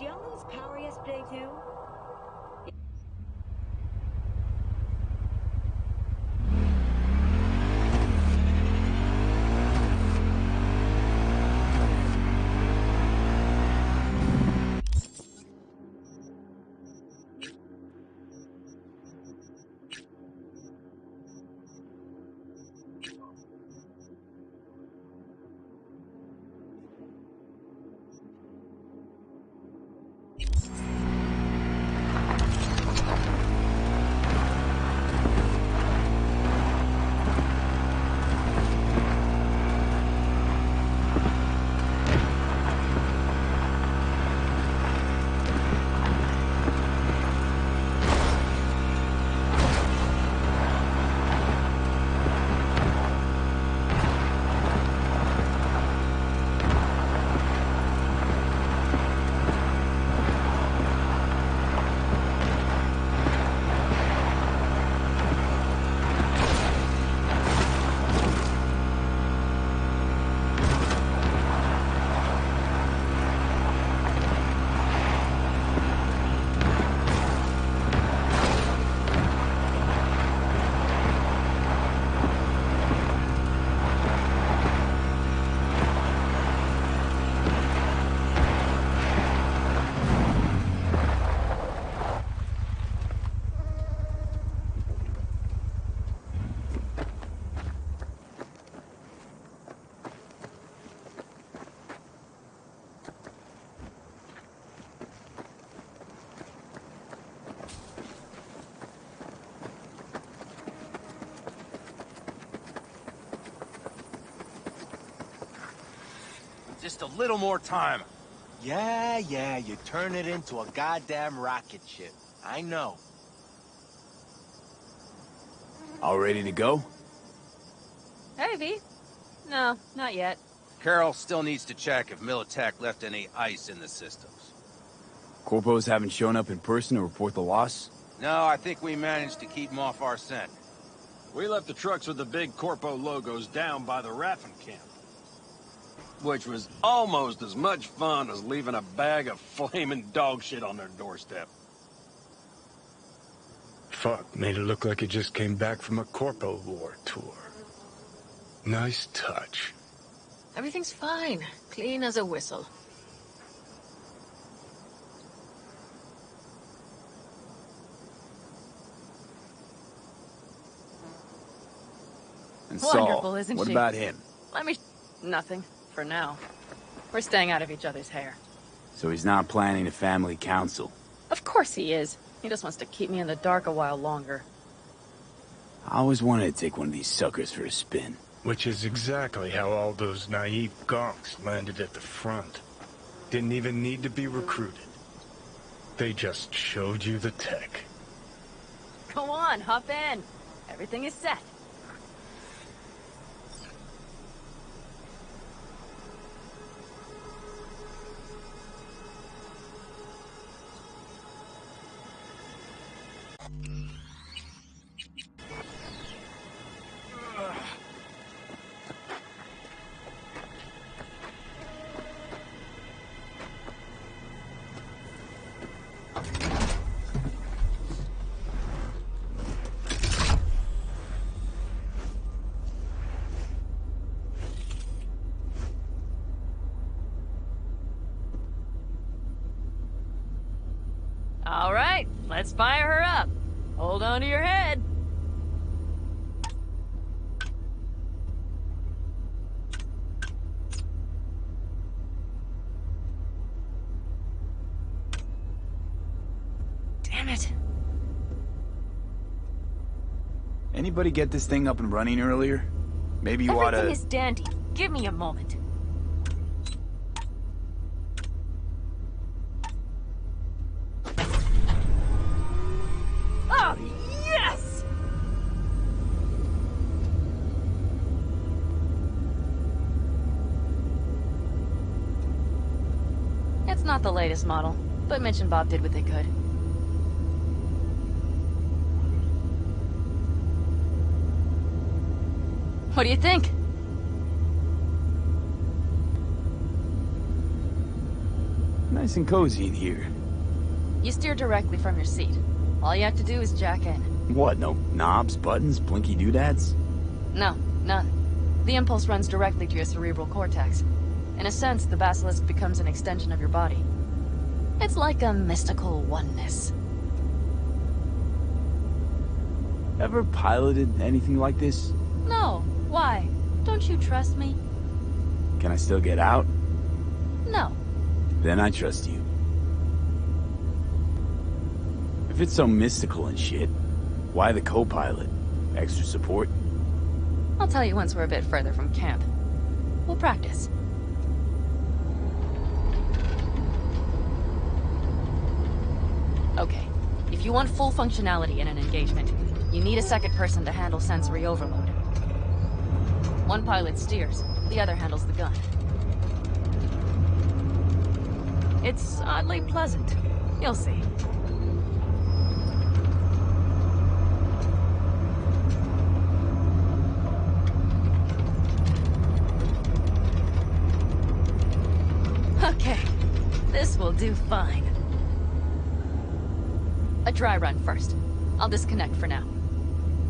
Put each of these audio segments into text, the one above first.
Did y'all lose power yesterday too? Just a little more time. Yeah, you turn it into a goddamn rocket ship. I know. All ready to go? Hey, V. No, not yet. Carol still needs to check if Militech left any ice in the systems. Corpos haven't shown up in person to report the loss? No, I think we managed to keep them off our scent. We left the trucks with the big Corpo logos down by the Raffin camp, which was almost as much fun as leaving a bag of flaming dog shit on their doorstep. Fuck, made it look like it just came back from a Corpo War tour. Nice touch. Everything's fine. Clean as a whistle. And Wonderful, Saul, isn't what she? about him? Nothing. For now. We're staying out of each other's hair. So he's not planning a family council? Of course he is. He just wants to keep me in the dark a while longer. I always wanted to take one of these suckers for a spin. Which is exactly how all those naive gonks landed at the front. Didn't even need to be recruited. They just showed you the tech. Go on, hop in. Everything is set. All right, let's fire her up. Hold on to your head. Damn it. Anybody get this thing up and running earlier? Maybe you oughta... Everything is dandy. Give me a moment. Oh, yes! It's not the latest model, but Mitch and Bob did what they could. What do you think? Nice and cozy in here. You steer directly from your seat. All you have to do is jack in. What, no knobs, buttons, blinky doodads? No, none. The impulse runs directly to your cerebral cortex. In a sense, the basilisk becomes an extension of your body. It's like a mystical oneness. Ever piloted anything like this? No, why? Don't you trust me? Can I still get out? No. Then I trust you. If it's so mystical and shit, why the co-pilot? Extra support? I'll tell you once we're a bit further from camp. We'll practice. Okay, if you want full functionality in an engagement, you need a second person to handle sensory overload. One pilot steers, the other handles the gun. It's oddly pleasant. You'll see. Okay, this will do fine. A dry run first. I'll disconnect for now.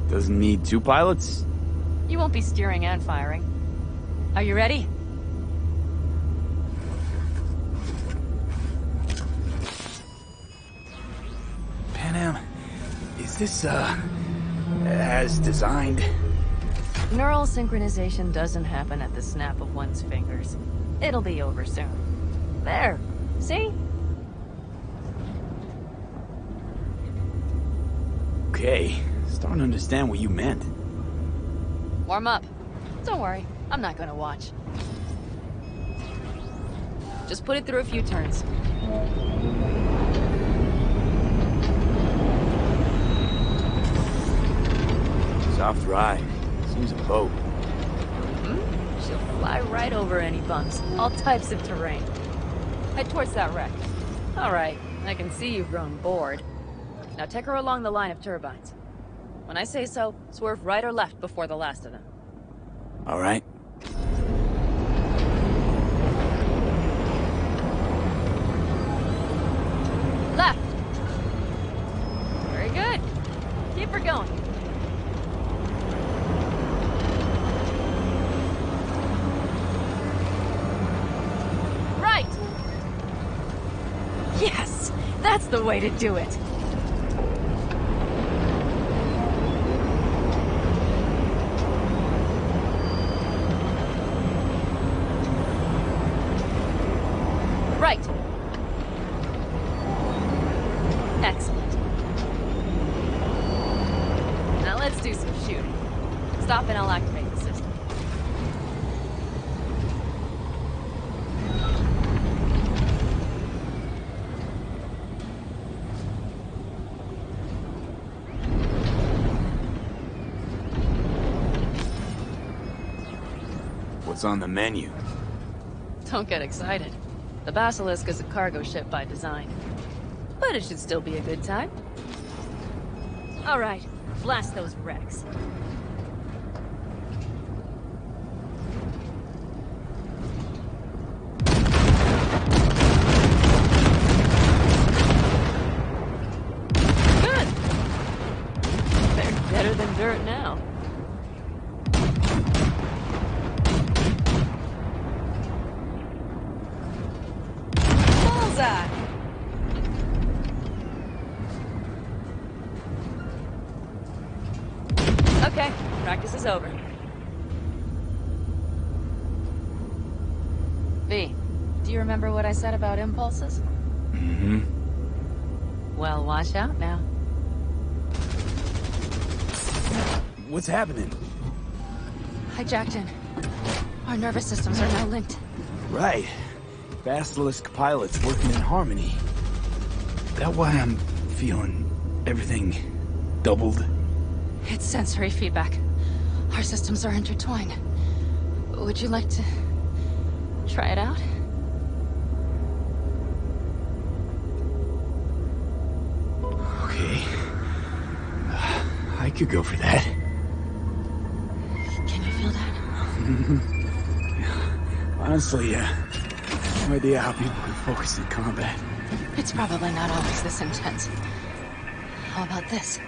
Doesn't need two pilots? You won't be steering and firing. Are you ready? Panam, is this, as designed? Neural synchronization doesn't happen at the snap of one's fingers. It'll be over soon. There, see? Okay, starting to understand what you meant. Warm up. Don't worry, I'm not gonna watch. Just put it through a few turns. Soft ride. Seems a boat. She'll fly right over any bumps, all types of terrain. Head towards that wreck. All right, I can see you've grown bored. Now take her along the line of turbines. When I say so, swerve right or left before the last of them. All right. Left! Very good. Keep her going. Right! Yes! That's the way to do it! Right. Excellent. Now let's do some shooting. Stop and I'll activate the system. What's on the menu? Don't get excited. The Basilisk is a cargo ship by design. But it should still be a good time. All right, blast those wrecks. Good! They're better than dirt now. Okay, practice is over. V, do you remember what I said about impulses? Mm-hmm. Well, watch out now. What's happening? Hijacked in. Our nervous systems are now linked. Right. Basilisk pilots working in harmony. That why I'm feeling everything doubled? It's sensory feedback. Our systems are intertwined. Would you like to try it out? Okay. I could go for that. Can you feel that? Honestly, No idea how people can focus in combat. It's probably not always this intense. How about this?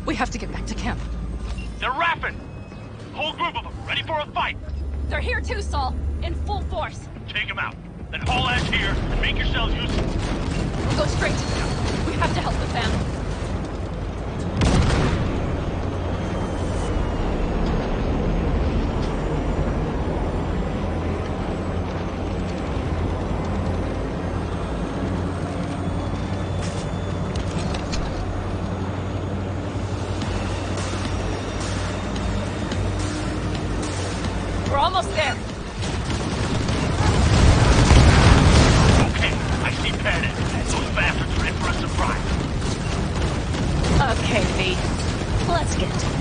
We have to get back to camp. They're rapping! Whole group of them, ready for a fight! They're here too, Saul. In full force. Take them out. Then haul ass here and make yourselves useful. We'll go straight to them. We have to help the family. We're almost there. Okay, I see Panic. Those bastards are in for a surprise. Okay, V. Let's get to work.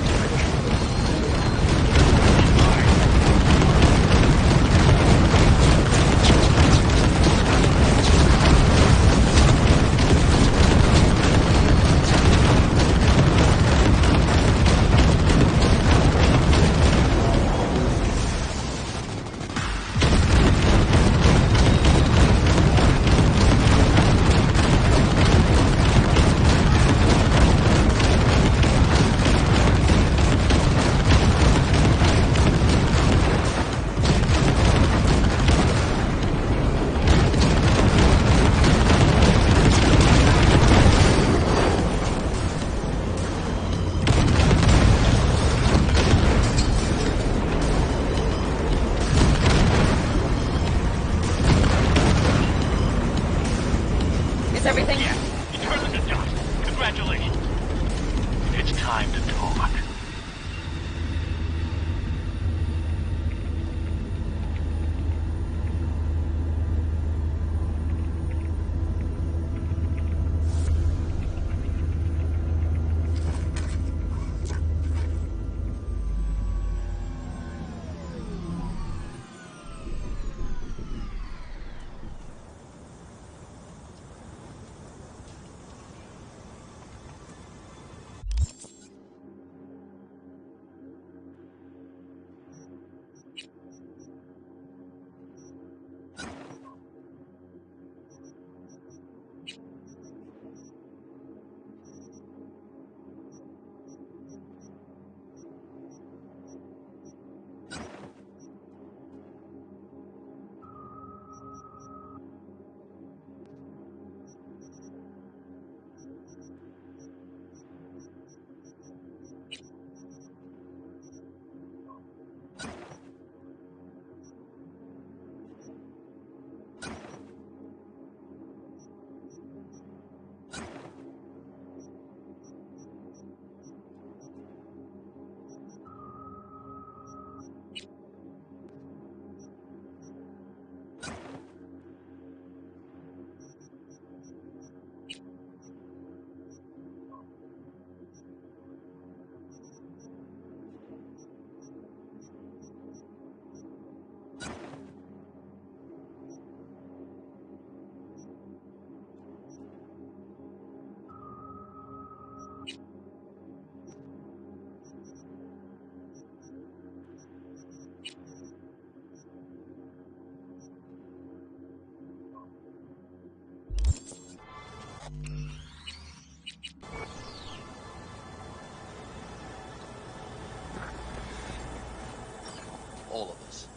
all of us,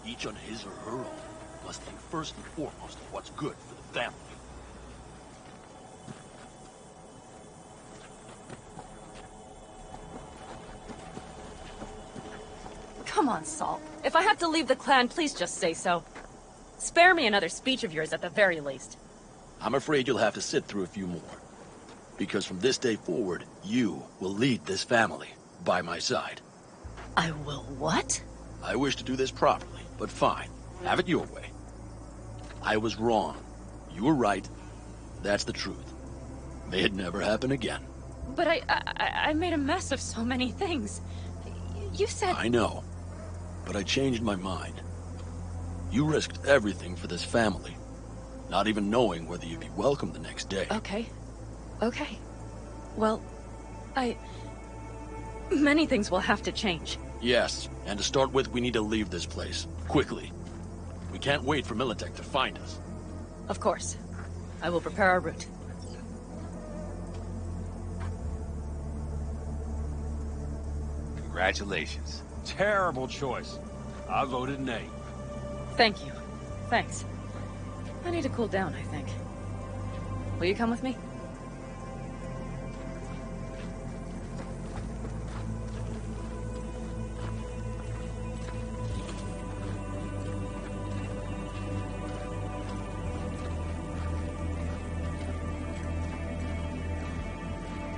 each on his or her own, must think first and foremost of what's good for the family. Come on, Salt. If I have to leave the clan, please just say so. Spare me another speech of yours at the very least. I'm afraid you'll have to sit through a few more. Because from this day forward, you will lead this family by my side. I will what? I wish to do this properly, but fine. Have it your way. I was wrong. You were right. That's the truth. May it never happen again. But I made a mess of so many things. You said... I know. But I changed my mind. You risked everything for this family, not even knowing whether you'd be welcome the next day. Okay. Okay. Well, many things will have to change. Yes, and to start with, we need to leave this place. Quickly. We can't wait for Militech to find us. Of course. I will prepare our route. Congratulations. Terrible choice. I voted nay. Thank you. Thanks. I need to cool down, I think. Will you come with me?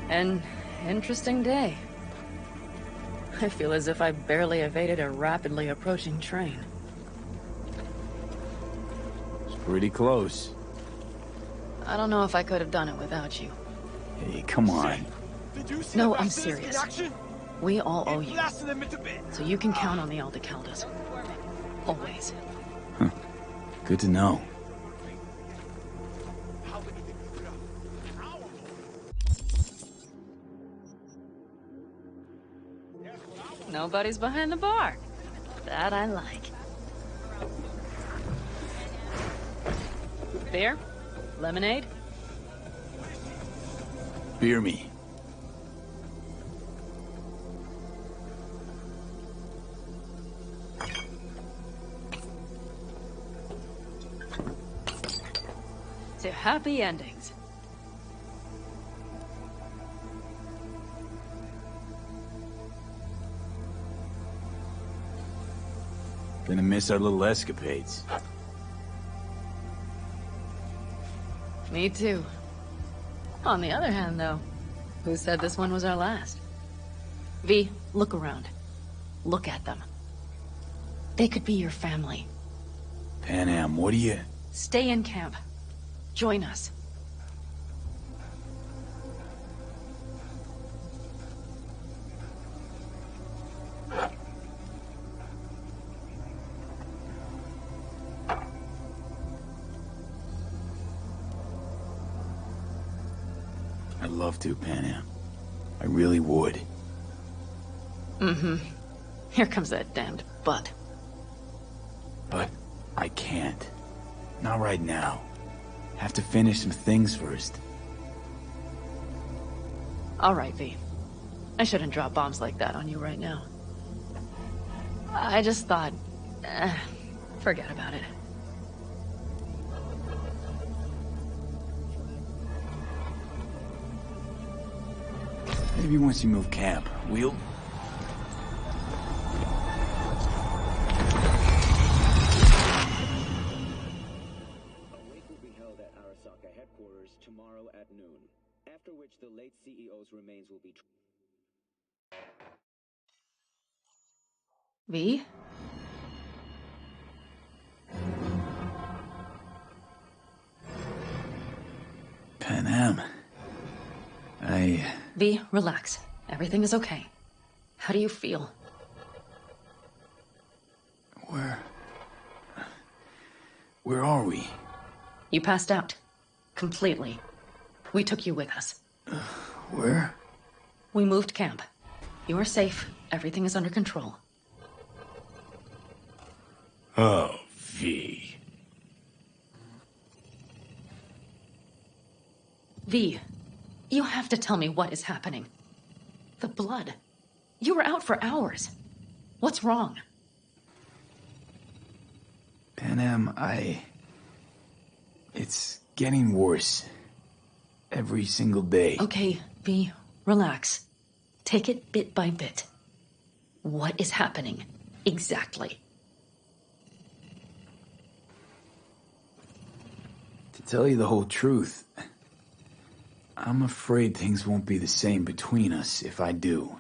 An interesting day. I feel as if I barely evaded a rapidly approaching train. It's pretty close. I don't know if I could have done it without you. Hey, come on. No, I'm serious. We all owe you. So you can count on the Aldecaldas. Always. Huh. Good to know. Nobody's behind the bar. That I like. Beer? Lemonade? Beer me. To happy endings. Gonna miss our little escapades. Me too. On the other hand, though, who said this one was our last? V, look around. Look at them. They could be your family. Panam, what do you... Stay in camp. Join us. I'd love to, Panam. I really would. Mm-hmm. Here comes that damned butt. But I can't. Not right now. Have to finish some things first. All right, V. I shouldn't drop bombs like that on you right now. I just thought... forget about it. Maybe once you move camp, we'll... Tomorrow at noon, after which the late CEO's remains will be... V? Panam... V, relax. Everything is okay. How do you feel? Where are we? You passed out. Completely. We took you with us. Where? We moved camp. You are safe. Everything is under control. Oh, V. V, you have to tell me what is happening. The blood. You were out for hours. What's wrong? Panam, it's getting worse. Every single day. Okay, V, relax. Take it bit by bit. What is happening? Exactly. To tell you the whole truth, I'm afraid things won't be the same between us if I do.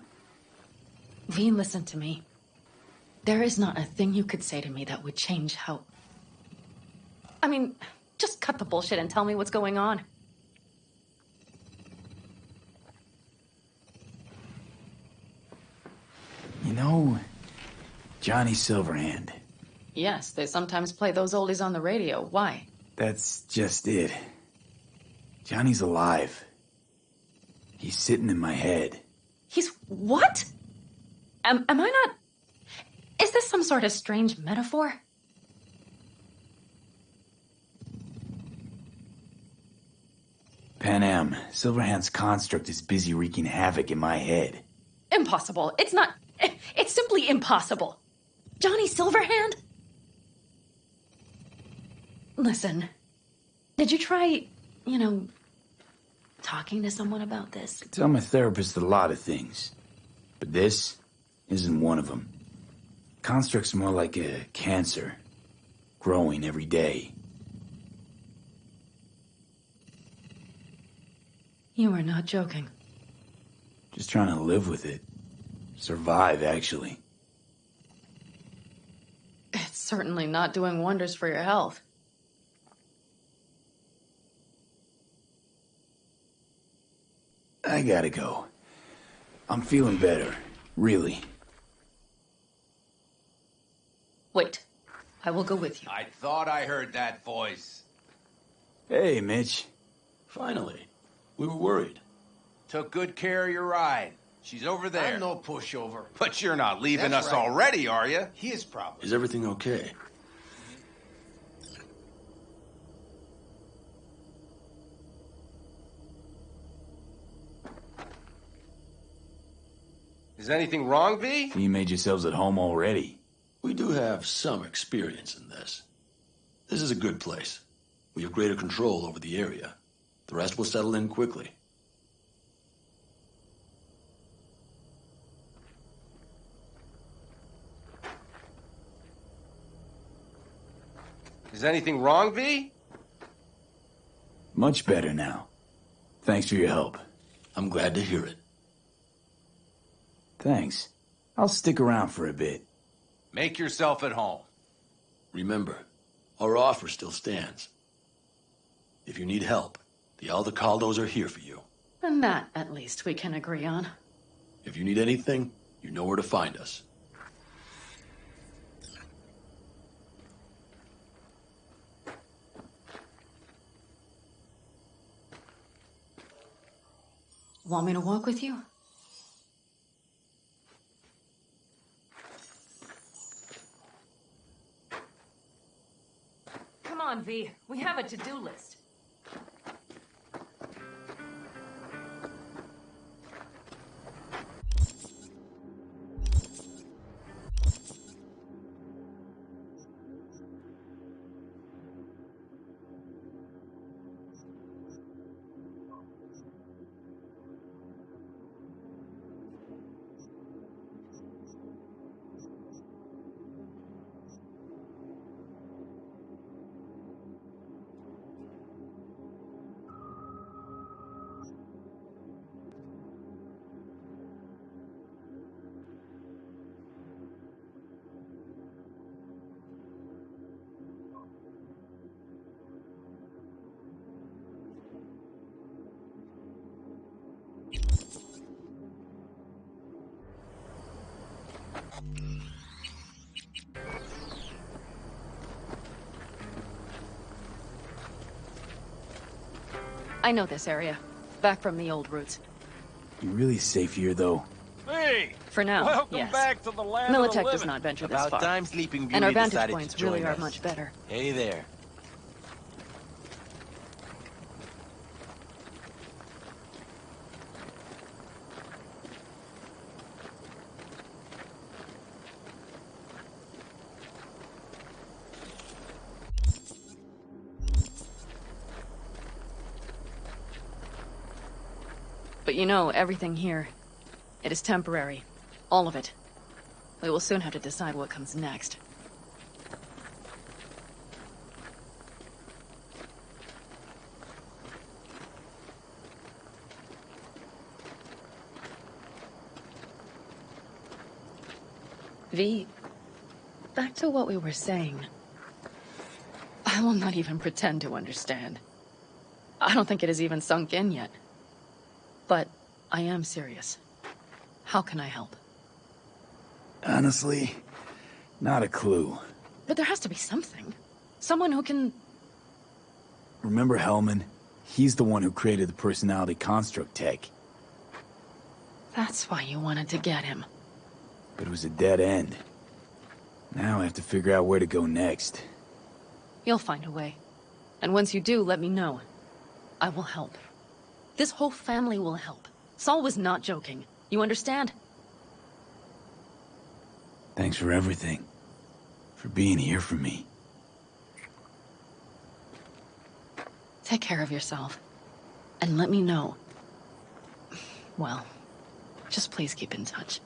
V, listen to me. There is not a thing you could say to me that would change how... I mean, just cut the bullshit and tell me what's going on. You know, Johnny Silverhand. Yes, they sometimes play those oldies on the radio. Why? That's just it. Johnny's alive. He's sitting in my head. He's what? Am I not... Is this some sort of strange metaphor? Panam, Silverhand's construct is busy wreaking havoc in my head. Impossible. It's not... It's simply impossible. Johnny Silverhand? Listen, did you try, talking to someone about this? I tell my therapist a lot of things, but this isn't one of them. Construct's more like a cancer, growing every day. You are not joking. Just trying to live with it. Survive, actually. It's certainly not doing wonders for your health. I gotta go. I'm feeling better, really. Wait, I will go with you. I thought I heard that voice. Hey, Mitch. Finally. We were worried. Took good care of your ride. She's over there. I'm no pushover. But you're not leaving That's us right. already, are you? His problem. Is everything okay? Is anything wrong, V? You made yourselves at home already. We do have some experience in this. This is a good place. We have greater control over the area. The rest will settle in quickly. Is anything wrong, V? Much better now. Thanks for your help. I'm glad to hear it. Thanks. I'll stick around for a bit. Make yourself at home. Remember, our offer still stands. If you need help, the Aldecaldos are here for you. And that, at least, we can agree on. If you need anything, you know where to find us. Want me to walk with you? Come on, V. We have a to-do list. I know this area. Back from the old routes. You're really safe here, though. Hey! For now, Welcome yes. back to the land of the Militech does living. not venture this About far. time Sleeping Beauty And our vantage decided points to join really are us. much better. Hey there. But you know, everything here, it is temporary. All of it. We will soon have to decide what comes next. V, back to what we were saying. I will not even pretend to understand. I don't think it has even sunk in yet. But I am serious. How can I help? Honestly, not a clue. But there has to be something. Someone who can... Remember Hellman? He's the one who created the personality construct tech. That's why you wanted to get him. But it was a dead end. Now I have to figure out where to go next. You'll find a way. And once you do, let me know. I will help. This whole family will help. Saul was not joking. You understand? Thanks for everything. For being here for me. Take care of yourself. And let me know. Well, just please keep in touch.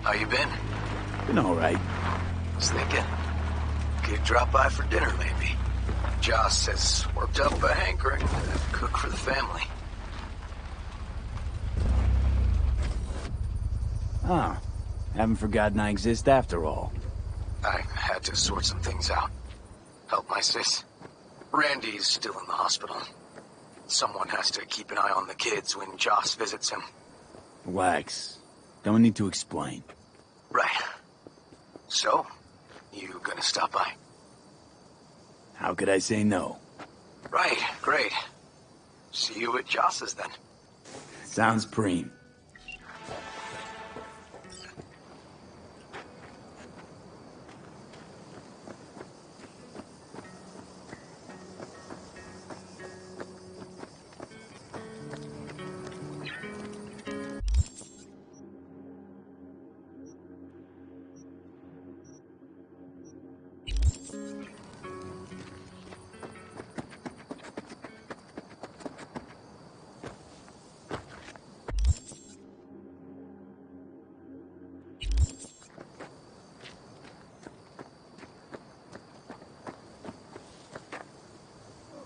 How you been? Been alright. Was thinking, could drop by for dinner maybe. Joss has worked up a hankering to cook for the family. Ah, haven't forgotten I exist after all. I had to sort some things out. Help my sis. Randy's still in the hospital. Someone has to keep an eye on the kids when Joss visits him. Relax. Don't need to explain. Right. So, you gonna stop by? How could I say no? Right, great. See you at Joss's then. Sounds preem.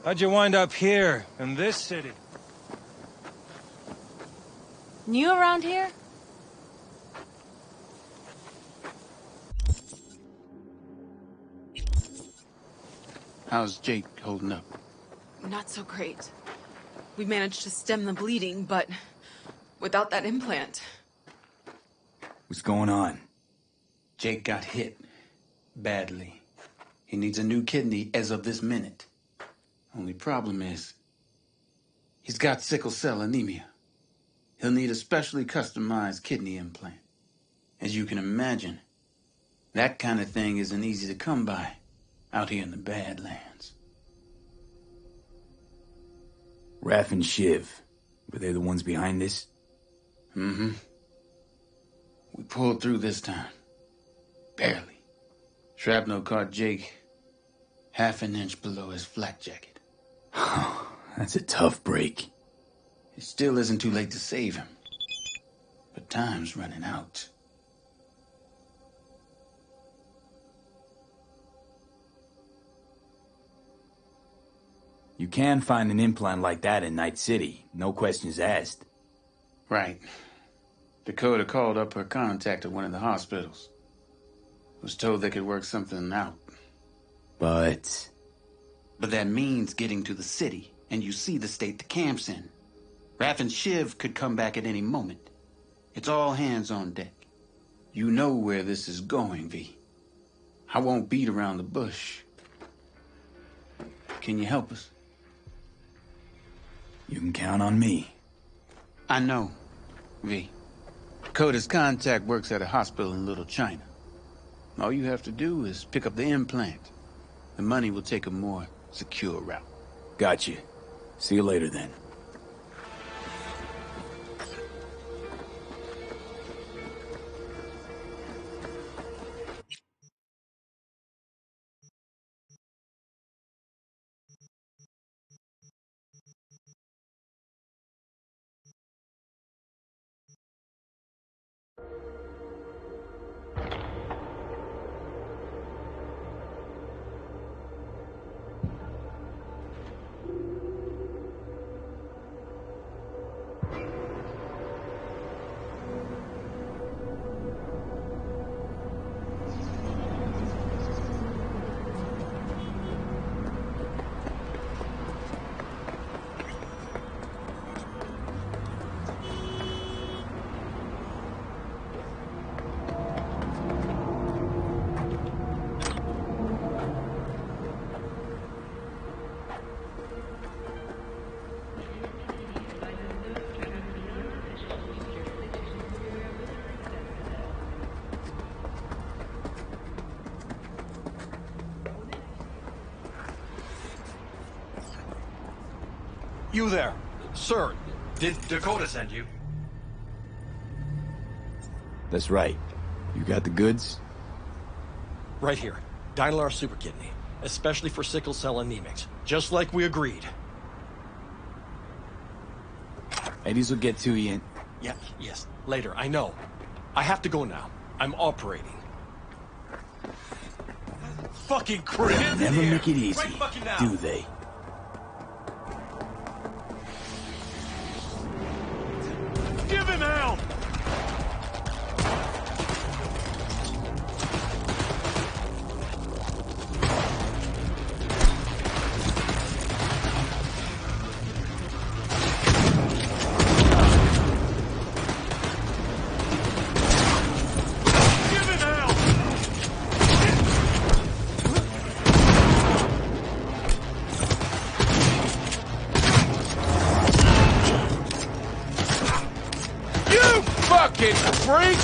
How'd you wind up here, in this city? New around here? How's Jake holding up? Not so great. We managed to stem the bleeding, but without that implant. What's going on? Jake got hit. Badly. He needs a new kidney as of this minute. Only problem is, he's got sickle cell anemia. He'll need a specially customized kidney implant. As you can imagine, that kind of thing isn't easy to come by out here in the Badlands. Raph and Shiv, were they the ones behind this? Mm-hmm. We pulled through this time. Barely. Shrapnel caught Jake half an inch below his flak jacket. That's a tough break. It still isn't too late to save him. But time's running out. You can find an implant like that in Night City, no questions asked. Right. Dakota called up her contact at one of the hospitals. Was told they could work something out. But that means getting to the city, and you see the state the camp's in. Raph and Shiv could come back at any moment. It's all hands on deck. You know where this is going, V. I won't beat around the bush. Can you help us? You can count on me. I know, V. Dakota's contact works at a hospital in Little China. All you have to do is pick up the implant. The money will take a more secure route. Gotcha. See you later, then. You there. Sir, did Dakota send you? That's right. You got the goods? Right here. Dynalar Super Kidney. Especially for sickle cell anemics. Just like we agreed. Eddies will get to you in... Yeah, yes. Later, I know. I have to go now. I'm operating. Fucking creep! They never make it easy, do they? Give him hell! Freak!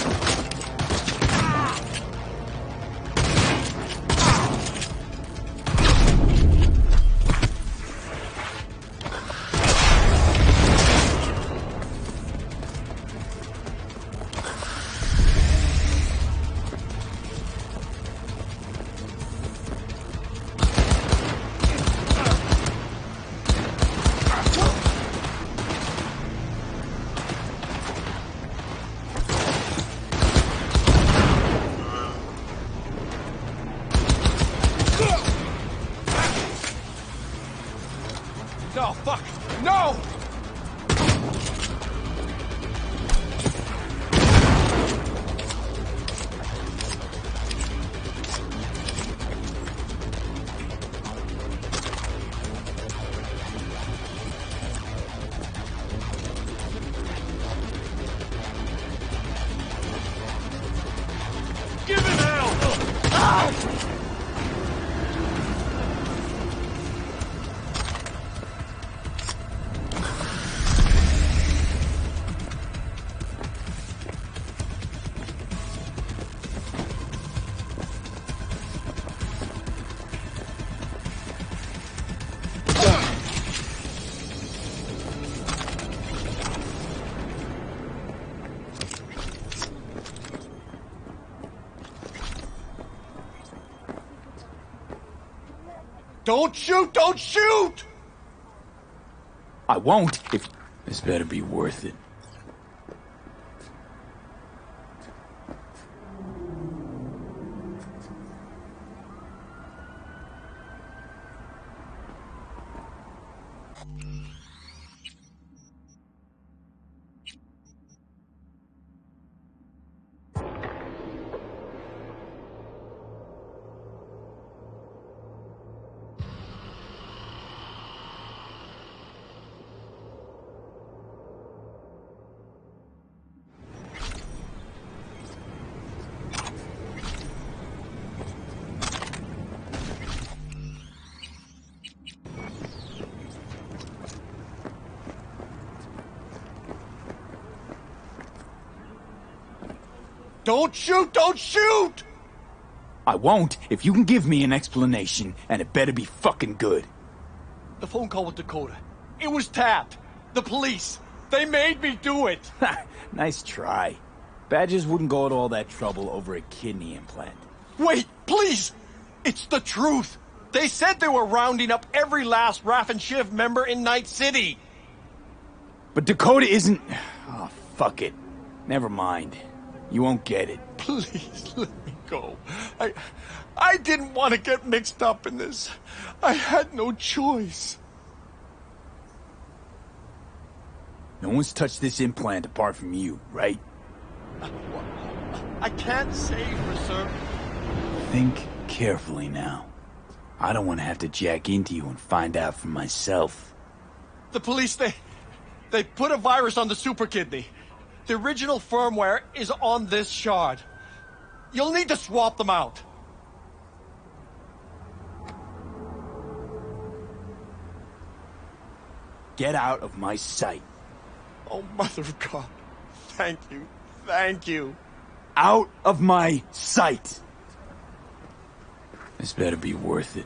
Don't shoot! Don't shoot! I won't if... This better be worth it. Don't shoot! Don't shoot! I won't if you can give me an explanation, and it better be fucking good. The phone call with Dakota. It was tapped. The police. They made me do it. Nice try. Badgers wouldn't go to all that trouble over a kidney implant. Wait, please! It's the truth! They said they were rounding up every last Raff and Shiv member in Night City! But Dakota isn't... Oh, fuck it. Never mind. You won't get it. Please, let me go. I didn't want to get mixed up in this. I had no choice. No one's touched this implant apart from you, right? I can't say for certain. Think carefully now. I don't want to have to jack into you and find out for myself. The police, they put a virus on the super kidney. The original firmware is on this shard. You'll need to swap them out. Get out of my sight. Oh, Mother of God. Thank you. Thank you. Out of my sight! This better be worth it.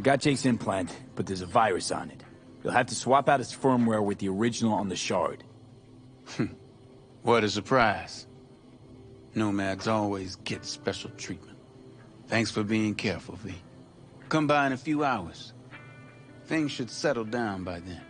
got Jake's implant, but there's a virus on it. You'll have to swap out its firmware with the original on the shard. What a surprise. Nomads always get special treatment. Thanks for being careful, V. Come by in a few hours. Things should settle down by then.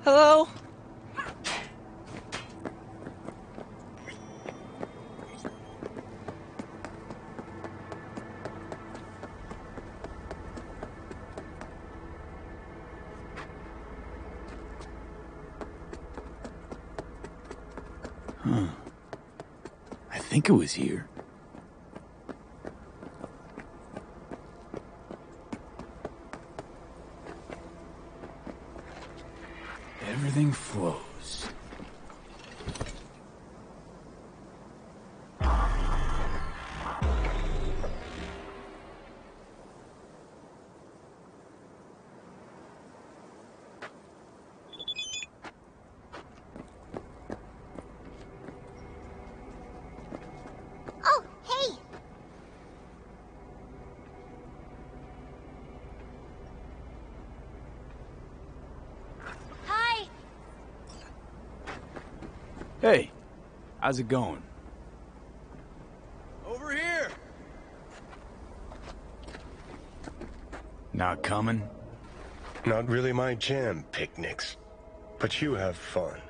Hello? Huh. I think it was here. Everything flows. Oh, hey! Hi! Hey, how's it going? Over here! Not coming? Not really my jam, picnics. But you have fun.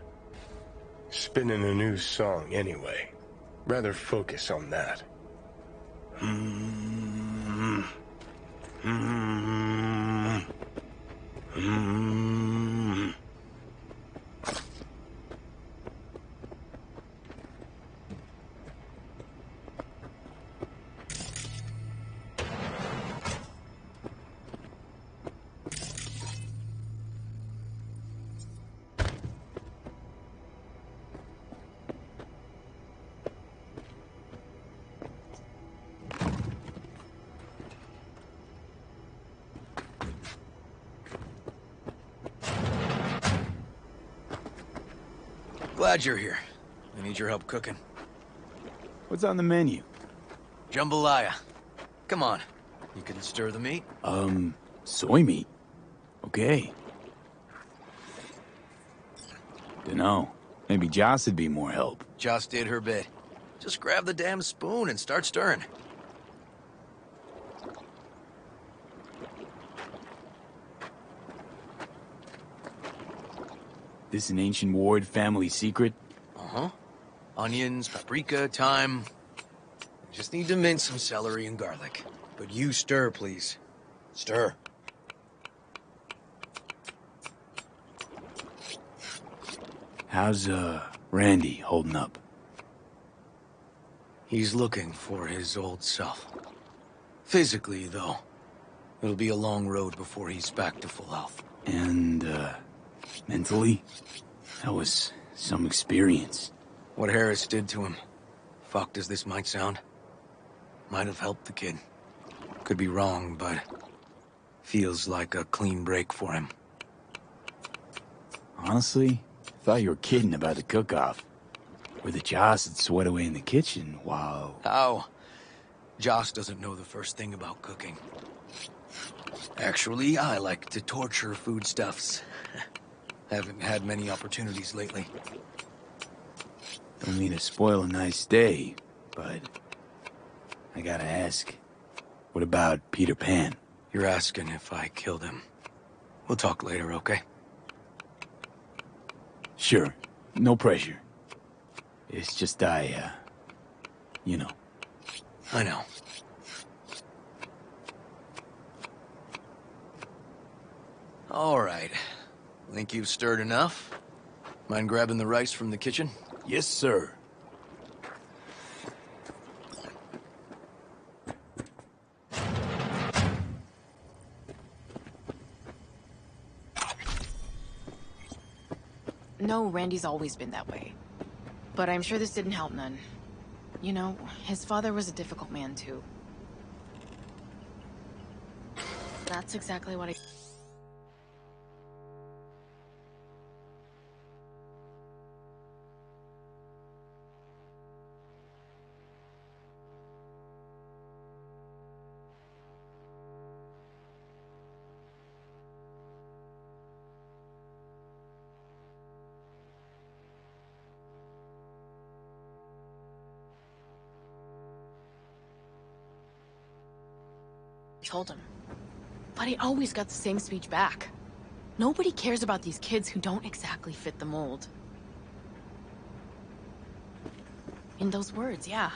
Spinning a new song anyway. Rather focus on that. Glad you're here. I need your help cooking. What's on the menu? Jambalaya. Come on. You can stir the meat? Soy meat. Okay. Dunno. Maybe Joss would be more help. Joss did her bit. Just grab the damn spoon and start stirring. This an ancient Ward family secret? Uh-huh. Onions, paprika, thyme. Just need to mince some celery and garlic. But you stir, please. Stir. How's, Randy holding up? He's looking for his old self. Physically, though. It'll be a long road before he's back to full health. And, mentally? That was some experience. What Harris did to him, fucked as this might sound, might have helped the kid. Could be wrong, but feels like a clean break for him. Honestly, I thought you were kidding about the cook-off. Where the Joss would sweat away in the kitchen while... How? Joss doesn't know the first thing about cooking. Actually, I like to torture foodstuffs. Haven't had many opportunities lately. Don't mean to spoil a nice day, but... I gotta ask. What about Peter Pan? You're asking if I killed him. We'll talk later, okay? Sure. No pressure. It's just you know. I know. All right. Think you've stirred enough? Mind grabbing the rice from the kitchen? Yes, sir. No, Randy's always been that way. But I'm sure this didn't help none. You know, his father was a difficult man, too. That's exactly what I... told him. But he always got the same speech back. Nobody cares about these kids who don't exactly fit the mold. In those words, yeah.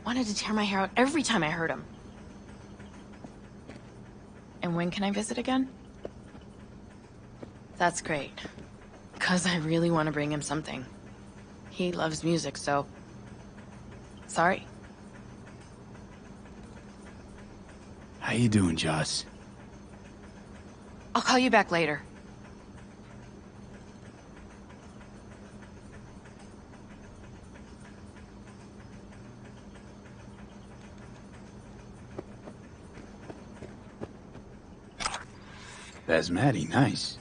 Wanted to tear my hair out every time I heard him. And when can I visit again? That's great. 'Cause I really want to bring him something. He loves music, so... Sorry. How you doing, Joss? I'll call you back later. That's mighty nice.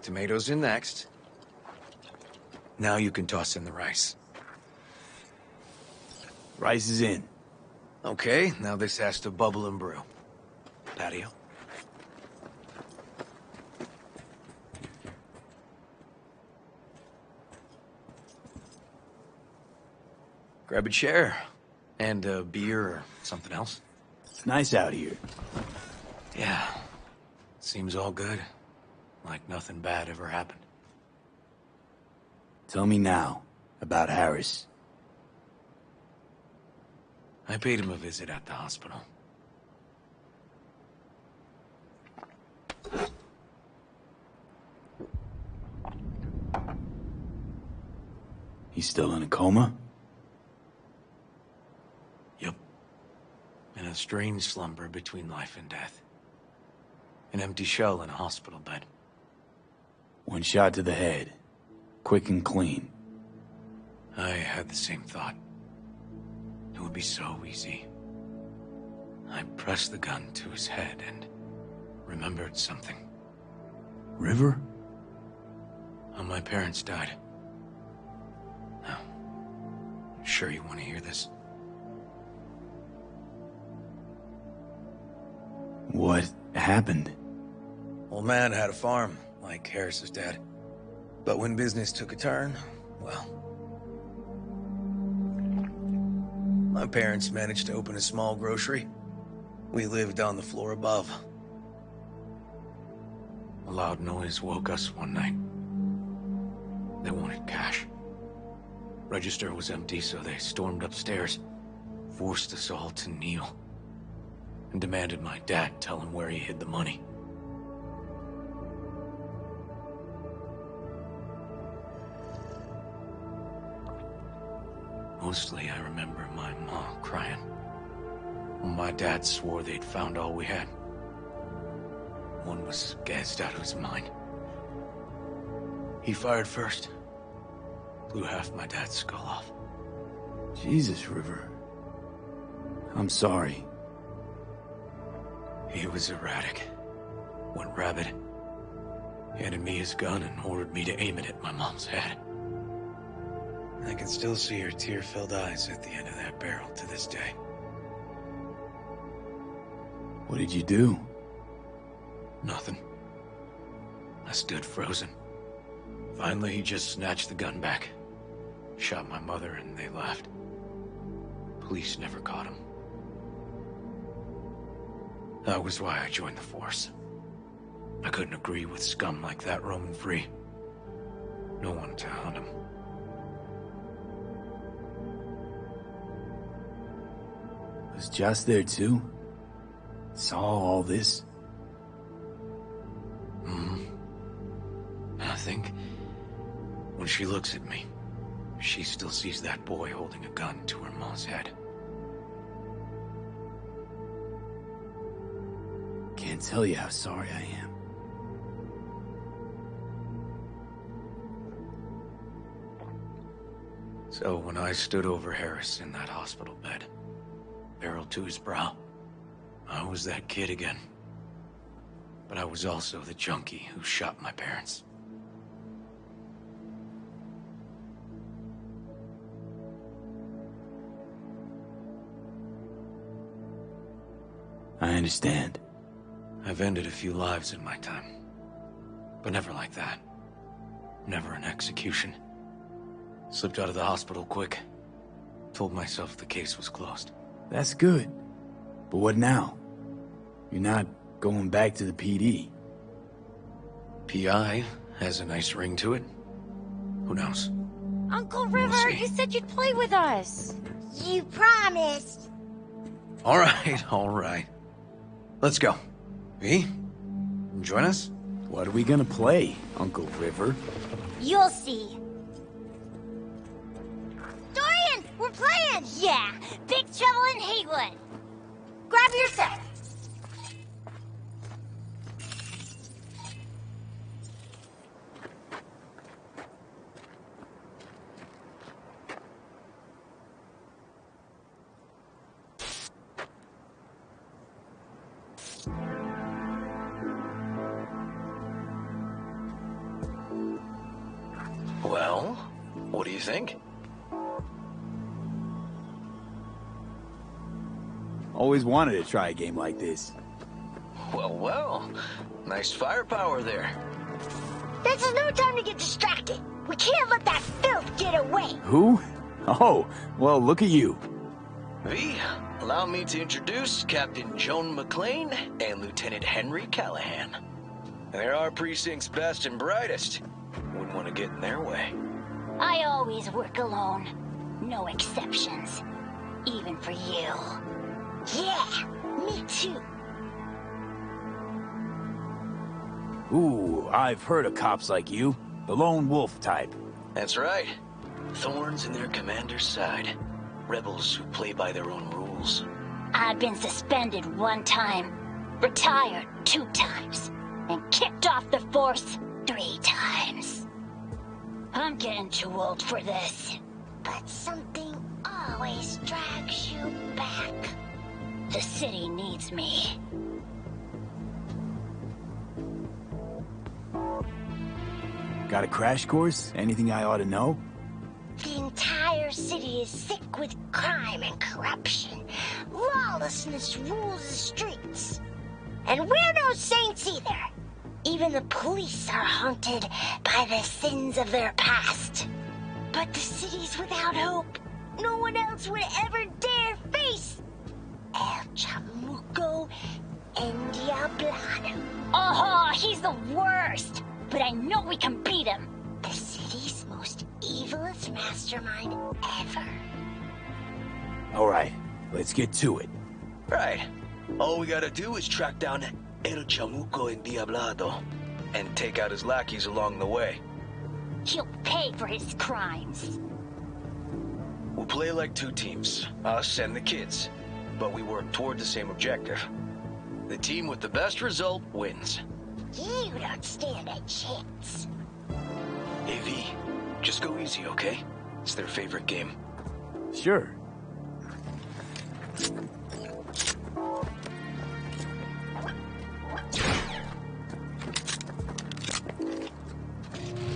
Tomatoes in next. Now you can toss in the rice. Rice is in. Okay, now this has to bubble and brew. Patio. Grab a chair. And a beer or something else. It's nice out here. Yeah. Seems all good. Like nothing bad ever happened. Tell me now about Harris. I paid him a visit at the hospital. He's still in a coma? Yep. In a strange slumber between life and death. An empty shell in a hospital bed. One shot to the head. Quick and clean. I had the same thought. It would be so easy. I pressed the gun to his head and remembered something. River? How my parents died. Now, sure you want to hear this? What happened? Old man had a farm, like Harris's dad. But when business took a turn, well... my parents managed to open a small grocery. We lived on the floor above. A loud noise woke us one night. They wanted cash. Register was empty, so they stormed upstairs, forced us all to kneel, and demanded my dad tell him where he hid the money. Mostly, I remember my mom crying. My dad swore they'd found all we had. One was gassed out of his mind. He fired first. Blew half my dad's skull off. Jesus, River. I'm sorry. He was erratic. Went rabid. Handed me his gun and ordered me to aim it at my mom's head. I can still see her tear-filled eyes at the end of that barrel to this day. What did you do? Nothing. I stood frozen. Finally, he just snatched the gun back. Shot my mother and they left. Police never caught him. That was why I joined the Force. I couldn't agree with scum like that roaming free. No one to hunt him. Was Just there too? Saw all this? I think when she looks at me, she still sees that boy holding a gun to her mom's head. Can't tell you how sorry I am. So when I stood over Harris in that hospital bed, barrel to his brow, I was that kid again. But I was also the junkie who shot my parents. I understand. I've ended a few lives in my time. But never like that. Never an execution. Slipped out of the hospital quick. Told myself the case was closed. That's good. But what now? You're not going back to the PD. PI has a nice ring to it. Who knows? Uncle River, you said you'd play with us. You promised. All right. Let's go. V, join us? What are we gonna play, Uncle River? You'll see. Dorian, we're playing! Yeah, Big Trouble in Haywood. Grab your set. Well, what do you think? Always wanted to try a game like this. Well. Nice firepower there. This is no time to get distracted. We can't let that filth get away. Who? Oh, well, look at you. V, allow me to introduce Captain Joan McClane and Lieutenant Henry Callahan. They're our precinct's best and brightest. Wouldn't want to get in their way. I always work alone. No exceptions. Even for you. Yeah, me too. Ooh, I've heard of cops like you. The lone wolf type. That's right. Thorns in their commander's side. Rebels who play by their own rules. I've been suspended 1 time, retired 2 times, and kicked off the force 3 times. I'm getting too old for this. But something always drags you back. The city needs me. Got a crash course? Anything I ought to know? The entire city is sick with crime and corruption. Lawlessness rules the streets. And we're no saints either. Even the police are haunted by the sins of their past. But the city's without hope. No one else would ever dare face El Chamuco Endiablado. Oh, he's the worst! But I know we can beat him. The city's most evilest mastermind ever. All right, let's get to it. Right. All we gotta do is track down El Chamuco Endiablado and take out his lackeys along the way. He'll pay for his crimes. We'll play like 2 teams, us and the kids, but we work toward the same objective. The team with the best result wins. You don't stand a chance. Hey, V, just go easy, okay? It's their favorite game. Sure.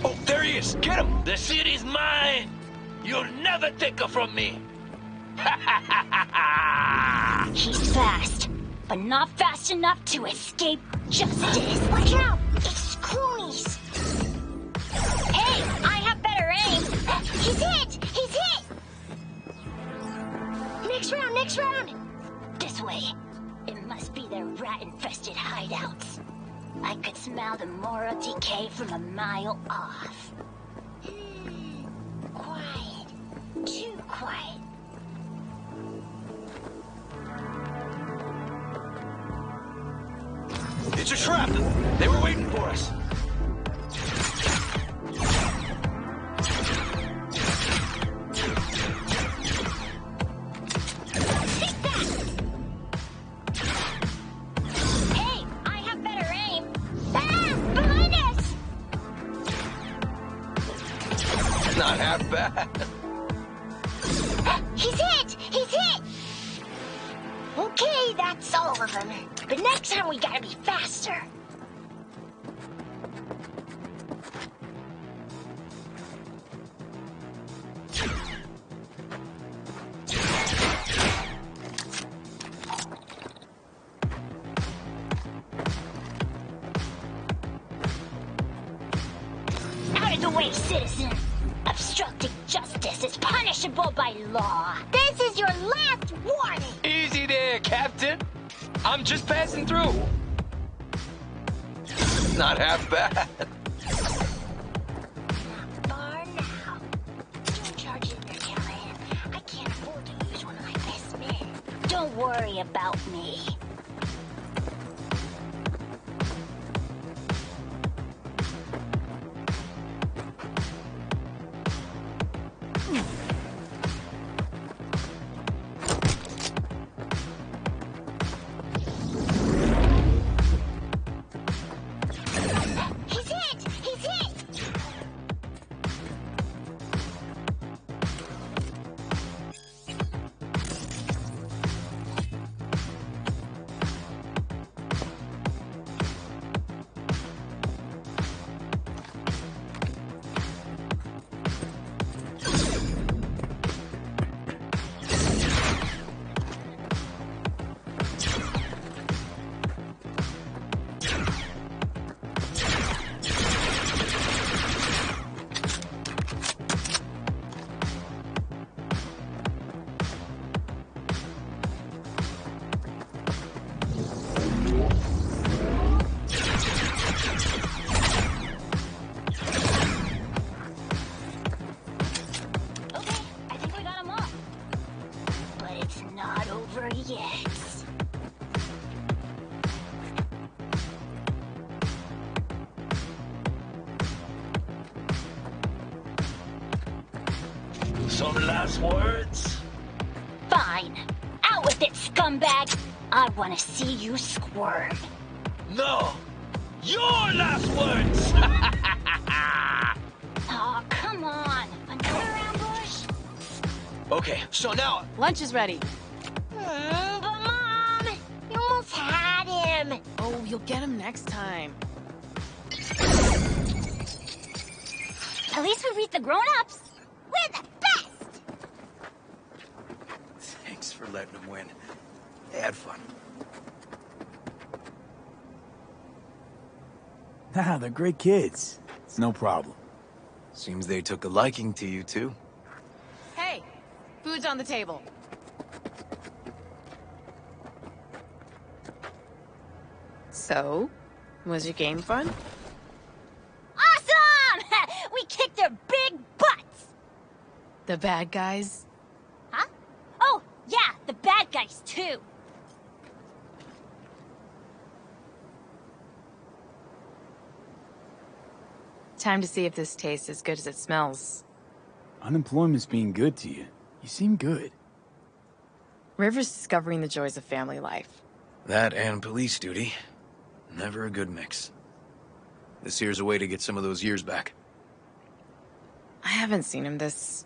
Oh, there he is! Get him! The city's mine! You'll never take her from me! He's fast, but not fast enough to escape justice. Watch out! It's cronies! Hey, I have better aim! He's hit! He's hit! Next round! This way. It must be their rat-infested hideouts. I could smell the moral decay from a mile off. Quiet. Too quiet. It's a trap! They were waiting for us! Hey, I have better aim. Ah! Behind us! Not half bad. He's hit! He's hit! Okay, that's all of them. But next time we gotta be faster. Out of the way, citizen! Obstructing justice is punishable by law. This is your last warning! Easy there, Captain. I'm just passing through. Not half bad. Far now. Don't charge in there, Callahan. I can't afford to lose one of my best men. Don't worry about me. He's hit! He's hit! Yes. Some last words? Fine. Out with it, scumbag. I want to see you squirm. No! Your last words! Oh, come on. Another ambush? Okay, so now... Lunch is ready. But Mom, you almost had him. Oh, you'll get him next time. At least we beat the grown-ups. We're the best! Thanks for letting them win. They had fun. Ah, they're great kids. It's no problem. Seems they took a liking to you, too. Hey, food's on the table. So, was your game fun? Awesome! We kicked their big butts! The bad guys? Huh? Oh, yeah, the bad guys, too. Time to see if this tastes as good as it smells. Unemployment's being good to you. You seem good. River's discovering the joys of family life. That and police duty. Never a good mix. This here's a way to get some of those years back. I haven't seen him this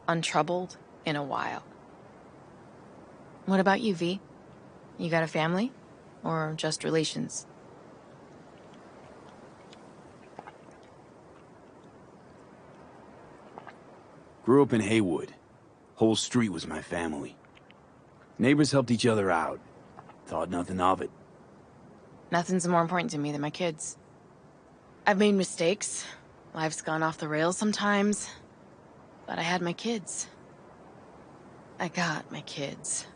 untroubled in a while. What about you, V? You got a family? Or just relations? Grew up in Haywood. Whole street was my family. Neighbors helped each other out. Thought nothing of it. Nothing's more important to me than my kids. I've made mistakes. Life's gone off the rails sometimes. But I had my kids. I got my kids.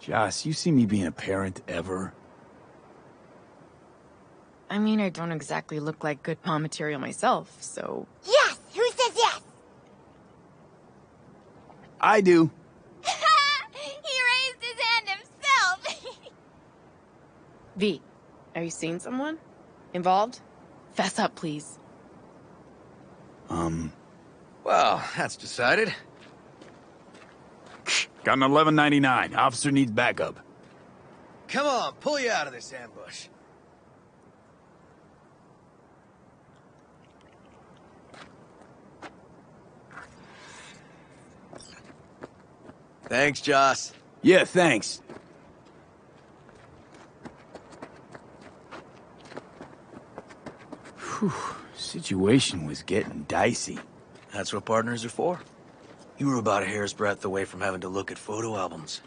Joss, you see me being a parent ever? I mean, I don't exactly look like good mom material myself, so... Yes! Who says yes? I do. He raised his hand himself! V, are you seeing someone? Involved? Fess up, please. Well, that's decided. Got an 1199. Officer needs backup. Come on, pull you out of this ambush. Thanks, Joss. Yeah, thanks. Whew, situation was getting dicey. That's what partners are for. You were about a hair's breadth away from having to look at photo albums.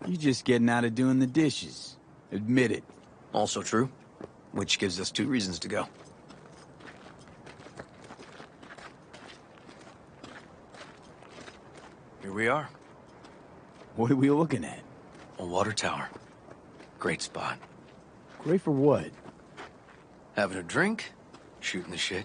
You just getting out of doing the dishes. Admit it. Also true. Which gives us 2 reasons to go. Here we are. What are we looking at? A water tower. Great spot. Great for what? Having a drink, shooting the shit.